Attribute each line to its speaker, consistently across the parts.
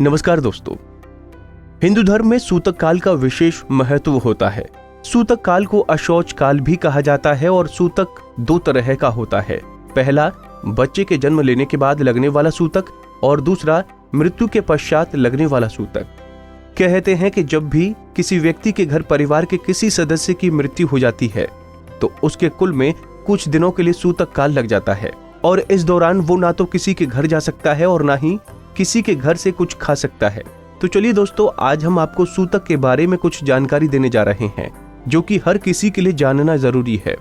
Speaker 1: नमस्कार दोस्तों, हिंदू धर्म में सूतक काल का विशेष महत्व होता है। सूतक काल को अशौच काल भी कहा जाता है और सूतक दो तरह का होता है। पहला बच्चे के जन्म लेने के बाद लगने वाला सूतक और दूसरा मृत्यु के पश्चात लगने वाला सूतक। कहते हैं कि जब भी किसी व्यक्ति के घर परिवार के किसी सदस्य की मृत्यु हो जाती है तो उसके कुल में कुछ दिनों के लिए सूतक काल लग जाता है और इस दौरान वो ना तो किसी के घर जा सकता है और ना ही किसी के घर से कुछ खा सकता है। तो चलिए दोस्तों, आज हम आपको सूतक के बारे में कुछ जानकारी देने जा रहे हैं जो कि हर किसी के लिए जानना जरूरी है।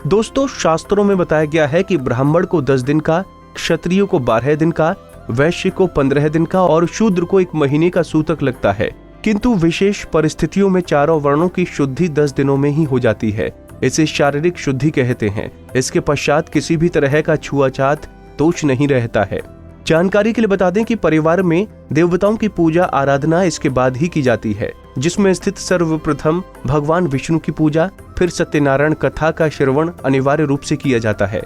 Speaker 1: दोस्तों, शास्त्रों में बताया गया है कि ब्राह्मण को 10 दिन का, क्षत्रियो को 12 दिन का, वैश्य को 15 दिन का और शूद्र को 1 महीने का सूतक लगता है। किंतु विशेष परिस्थितियों में चारों वर्णों की शुद्धि 10 दिनों में ही हो जाती है। इसे शारीरिक शुद्धि कहते हैं। इसके पश्चात किसी भी तरह का छुआछात दोष नहीं रहता है। जानकारी के लिए बता दें कि परिवार में देवताओं की पूजा आराधना इसके बाद ही की जाती है, जिसमें स्थित सर्वप्रथम भगवान विष्णु की पूजा, फिर सत्यनारायण कथा का श्रवण अनिवार्य रूप से किया जाता है।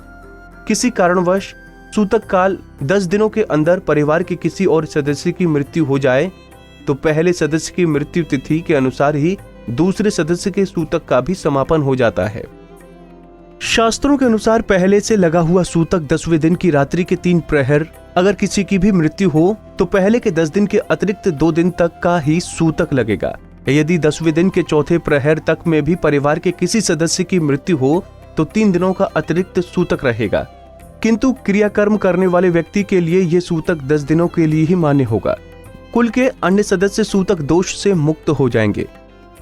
Speaker 1: किसी कारणवश सूतक काल 10 दिनों के अंदर परिवार के किसी और सदस्य की मृत्यु हो जाए तो पहले सदस्य की मृत्यु तिथि के अनुसार ही दूसरे सदस्य के सूतक का भी समापन हो जाता है। शास्त्रों के अनुसार पहले से लगा हुआ सूतक 10वें दिन की रात्रि के 3 प्रहर, अगर किसी की भी मृत्यु हो तो पहले के 10 दिन के अतिरिक्त 2 दिन तक का ही सूतक लगेगा। यदि 10वें दिन के चौथे प्रहर तक में भी परिवार के किसी सदस्य की मृत्यु हो तो 3 दिनों का अतिरिक्त सूतक रहेगा। किंतु क्रियाकर्म करने वाले व्यक्ति के लिए यह सूतक 10 दिनों के लिए ही मान्य होगा। कुल के अन्य सदस्य सूतक दोष से मुक्त हो जाएंगे।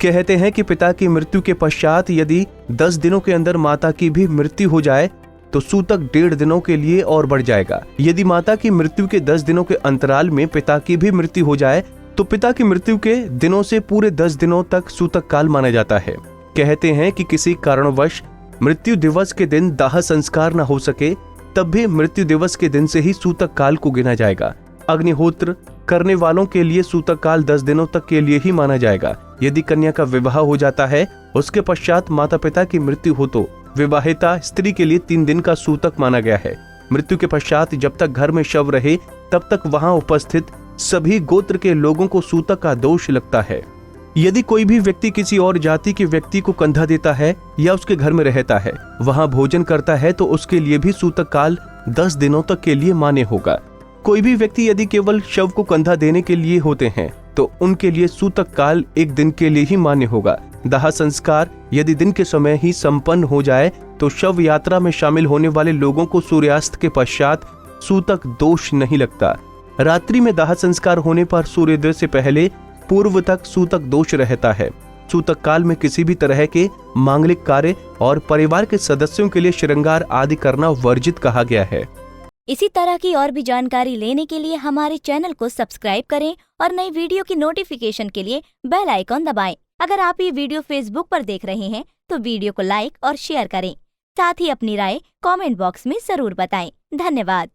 Speaker 1: कहते हैं कि पिता की मृत्यु के पश्चात यदि 10 दिनों के अंदर माता की भी मृत्यु हो जाए तो सूतक 1.5 दिनों के लिए और बढ़ जाएगा। यदि माता की मृत्यु के 10 दिनों के अंतराल में पिता की भी मृत्यु हो जाए तो पिता की मृत्यु के दिनों से पूरे 10 दिनों तक सूतक काल माना जाता है। कहते हैं कि किसी कारणवश मृत्यु दिवस के दिन दाह संस्कार न हो सके तब भी मृत्यु दिवस के दिन से ही सूतक काल को गिना जाएगा। अग्निहोत्र करने वालों के लिए सूतक काल 10 दिनों तक के लिए ही माना जाएगा। यदि कन्या का विवाह हो जाता है, उसके पश्चात माता पिता की मृत्यु हो तो विवाहिता स्त्री के लिए 3 दिन का सूतक माना गया है। मृत्यु के पश्चात जब तक घर में शव रहे तब तक वहां उपस्थित सभी गोत्र के लोगों को सूतक का दोष लगता है। यदि कोई भी व्यक्ति किसी और जाति के व्यक्ति को कंधा देता है या उसके घर में रहता है, वहां भोजन करता है तो उसके लिए भी सूतक काल 10 दिनों तक के लिए मान्य होगा। कोई भी व्यक्ति यदि केवल शव को कंधा देने के लिए होते हैं तो उनके लिए सूतक काल 1 दिन के लिए ही मान्य होगा। दाह संस्कार यदि दिन के समय ही संपन्न हो जाए तो शव यात्रा में शामिल होने वाले लोगों को सूर्यास्त के पश्चात सूतक दोष नहीं लगता। रात्रि में दाह संस्कार होने पर सूर्योदय से पहले पूर्व तक सूतक दोष रहता है। सूतक काल में किसी भी तरह के मांगलिक कार्य और परिवार के सदस्यों के लिए श्रृंगार आदि करना वर्जित कहा गया है।
Speaker 2: इसी तरह की और भी जानकारी लेने के लिए हमारे चैनल को सब्सक्राइब करें और नई वीडियो की नोटिफिकेशन के लिए बेल आइकॉन दबाएं। अगर आप ये वीडियो फेसबुक पर देख रहे हैं तो वीडियो को लाइक और शेयर करें। साथ ही अपनी राय कमेंट बॉक्स में जरूर बताएं। धन्यवाद।